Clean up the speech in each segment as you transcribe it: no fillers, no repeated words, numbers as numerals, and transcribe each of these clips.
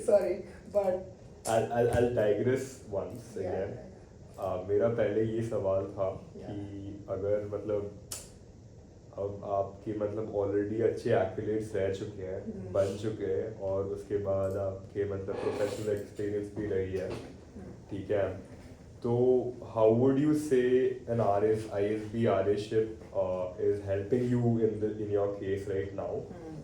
Sorry, but I'll digress once again. मेरा पहले ये सवाल था कि अगर मतलब अब आपके मतलब ऑलरेडी अच्छे एक्टिवेट्स रह चुके हैं, बन चुके हैं, और उसके बाद आपके मतलब प्रोफेशनल एक्सपीरियंस भी रही है, ठीक है, तो how would you say an ISB RAship is helping you in your case right now?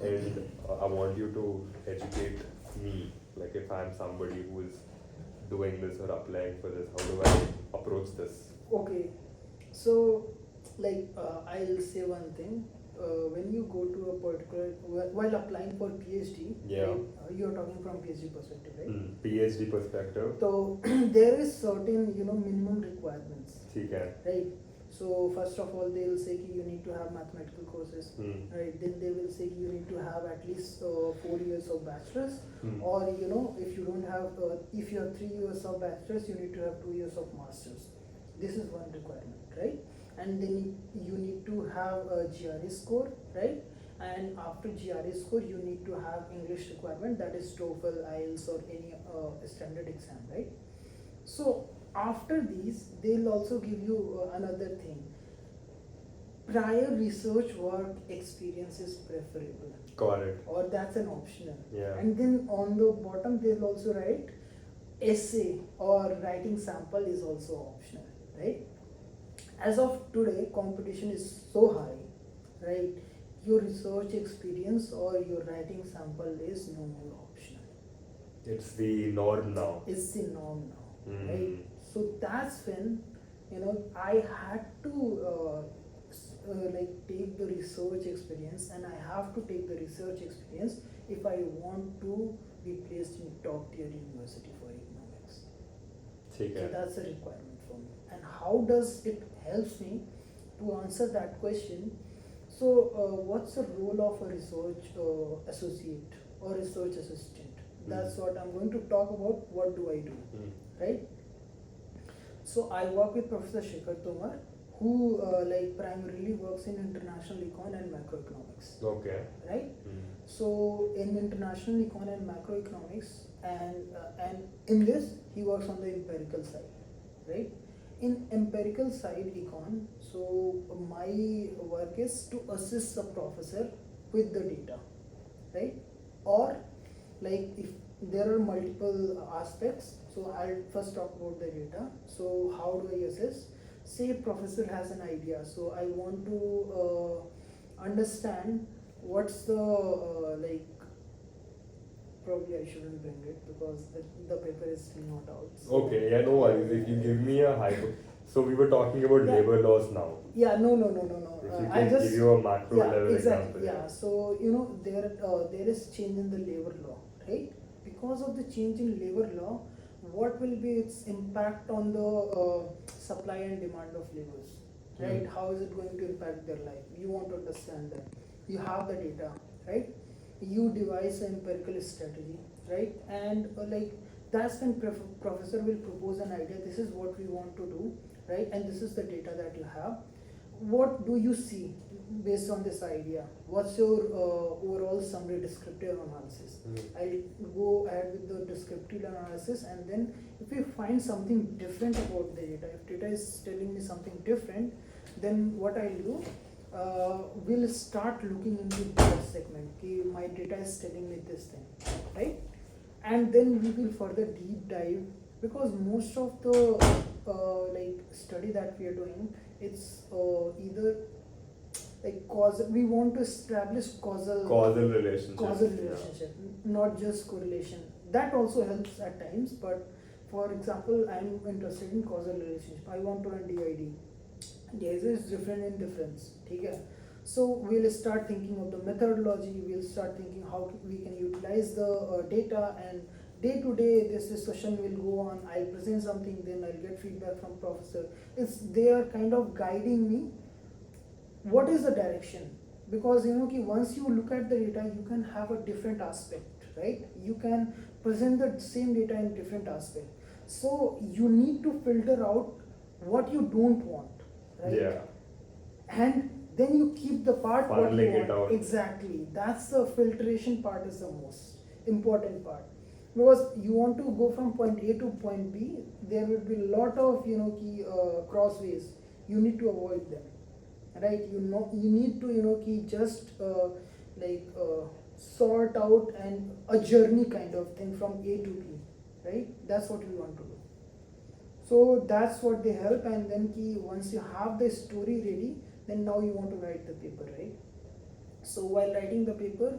And I want you to educate me, like if I'm somebody who is doing this or applying for this, how do I approach this? Okay, so I'll say one thing. When you go to a particular, while applying for PhD, right, you're talking from PhD perspective, right? PhD perspective. So there is certain minimum requirements. Okay. Right. So first of all, they will say that you need to have mathematical courses, right? Then they will say you need to have at least 4 years of bachelor's, or if you don't have, if you have 3 years of bachelor's, you need to have 2 years of master's. This is one requirement, right? And then you need to have a GRE score, right? And after GRE score, you need to have English requirement, that is TOEFL, IELTS, or any standard exam, right? So after these, they'll also give you another thing. Prior research work experience is preferable. Got it. Or that's an optional. Yeah. And then on the bottom, they'll also write essay or writing sample is also optional, right? As of today, competition is so high, right? Your research experience or your writing sample is no more optional. It's the norm now. It's the norm now, right? So that's when I had to take the research experience, and I have to take the research experience if I want to be placed in top tier university for economics. So that's a requirement for me. And how does it helps me to answer that question? So what's the role of a research associate or research assistant? That's what I'm going to talk about. What do I do, right? So I work with Professor Shekhar Tomar, who primarily works in international econ and macroeconomics. Okay. Right. So in international econ and macroeconomics, and in this he works on the empirical side, right? In empirical side econ, so my work is to assist the professor with the data, right? Or if there are multiple aspects, so I'll first talk about the data. So how do I assess? Say professor has an idea, so I want to understand what's the probably I shouldn't bring it because the paper is still not out. So okay, yeah, no worries. If you give me a hypo, so we were talking about labor laws now. Yeah, no. If you can give you a macro level example. Yeah, so there is change in the labor law, right? Because of the change in labor law, what will be its impact on the supply and demand of laborers, right? How is it going to impact their life? You want to understand that. You have the data, right? You devise an empirical strategy, right? And that's when professor will propose an idea. This is what we want to do, right? And this is the data that you have. What do you see based on this idea? What's your overall summary descriptive analysis? I'll go ahead with the descriptive analysis, and then if we find something different about the data, if data is telling me something different, then what I'll do, we'll start looking into that segment. Okay, my data is telling me this thing, right? And then we will further deep dive, because most of the study that we are doing, it's either causal. We want to establish causal relationship, not just correlation. That also helps at times, but for example, I'm interested in causal relationship. I want to run DID. DID is different in difference. Okay? So we'll start thinking of the methodology. We'll start thinking how we can utilize the data, and day to day this discussion will go on. I'll present something, then I'll get feedback from professor. They are kind of guiding me. What is the direction? Because once you look at the data, you can have a different aspect, right? You can present the same data in different aspect. So you need to filter out what you don't want, right? Yeah. And then you keep the part what you want. It out. Exactly. That's the filtration part is the most important part. because you want to go from point A to point B, there will be a lot of crossways. You need to avoid them, right? You need to just sort out and a journey kind of thing from A to B, right? That's what we want to do. So that's what they help, and then once you have the story ready, then now you want to write the paper, right? So while writing the paper,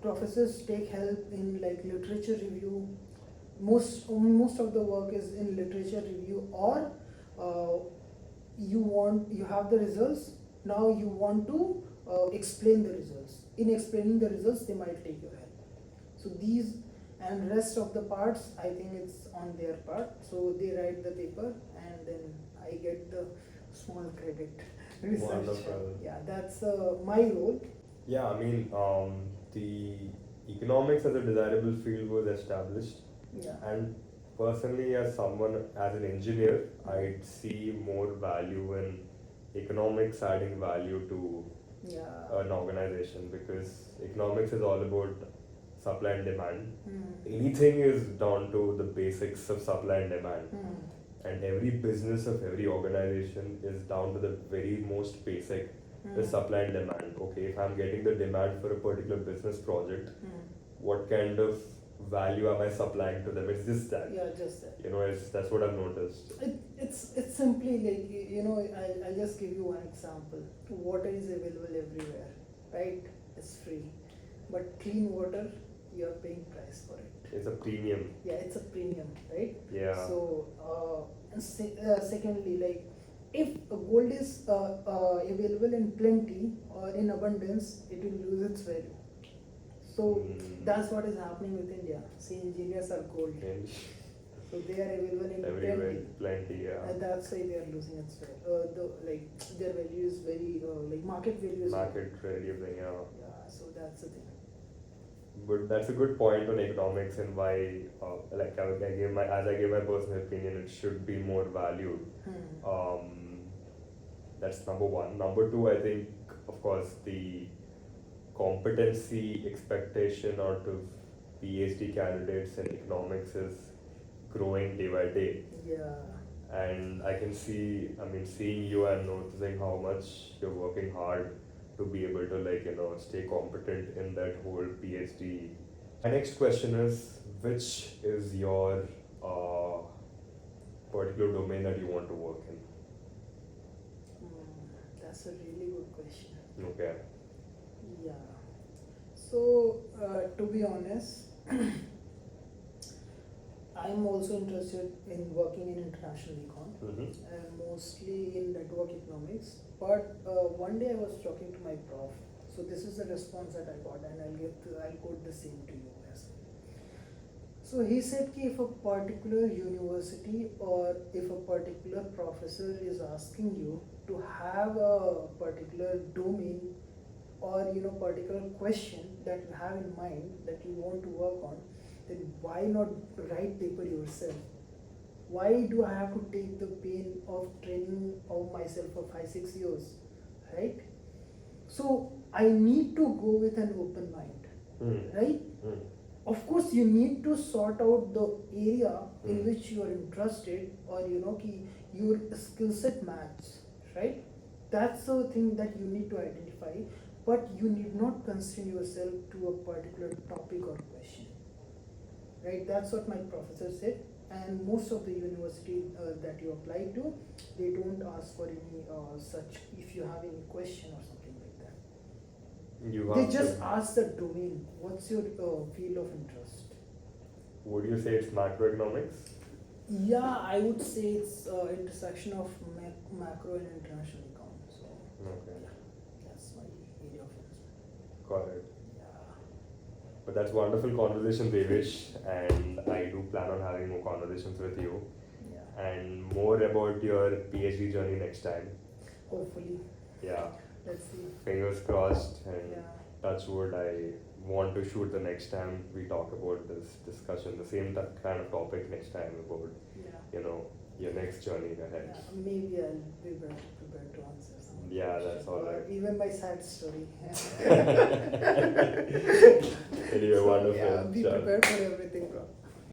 professors take help in like literature review. Most of the work is in literature review, or you have the results. Now you want to explain the results. In explaining the results, they might take your help. So these and rest of the parts, I think it's on their part. So they write the paper, and then I get the small credit. Research. Wonderful. Yeah, that's my role. Yeah, I mean, the economics as a desirable field was established, Yeah. and personally, as an engineer, I'd see more value in economics adding value to Yeah. an organization, because economics is all about supply and demand. Anything is down to the basics of supply and demand, and every business of every organization is down to the very most basic, the supply and demand. Okay, if I'm getting the demand for a particular business project, what kind of value am I supplying to them? It's just that. Yeah, just that. That's what I've noticed. It's simply like I'll just give you one example. Water is available everywhere, right? It's free, but clean water, you're paying price for it. It's a premium. Yeah, it's a premium, right? Yeah. So secondly, like if gold is available in plenty or in abundance, it will lose its value. So that's what is happening with India. See, engineers are gold. So they are available in everywhere, plenty, yeah. And that's why they are losing its value. Their value is very market value is market value thing, yeah. Yeah, so that's the thing. But that's a good point on economics, and why, as I gave my personal opinion, it should be more valued. That's number one. Number two, I think, of course, the competency expectation out of PhD candidates in economics is growing day by day. Yeah. And I can see, seeing you and noticing how much you're working hard to be able to stay competent in that whole PhD. My next question is, which is your particular domain that you want to work in? That's a really good question. Okay. Yeah. So to be honest, I'm also interested in working in international econ, mostly in network economics. But one day I was talking to my prof. So this is the response that I got, and I'll quote the same to you as well. So he said that if a particular university or if a particular professor is asking you to have a particular domain or particular question that you have in mind that you want to work on, then why not write paper yourself? Why do I have to take the pain of training of myself for 5-6 years, right? So I need to go with an open mind, right? Of course, you need to sort out the area in which you are interested, or your skill set matches, right? That's the thing that you need to identify, but you need not constrain yourself to a particular topic or question, right? That's what my professor said. And most of the university that you apply to, they don't ask for any such, if you have any question or something like that. They just ask the domain. What's your field of interest? Would you say it's macroeconomics? Yeah, I would say it's intersection of macro and international econ. So okay. Yeah, that's my area of interest. Got it. Yeah. But that's wonderful conversation, Devesh, and I do plan on having more conversations with you. Yeah. And more about your PhD journey next time. Hopefully. Yeah. Let's see. Fingers crossed, and Yeah. touch wood, I want to shoot the next time we talk about this discussion, the same kind of topic next time about, your next journey ahead. Yeah, maybe I'll be better prepared to answer something. Yeah, that's all right. Even my sad story. Anyway, So, wonderful. Yeah, be Sure. prepared for everything, bro.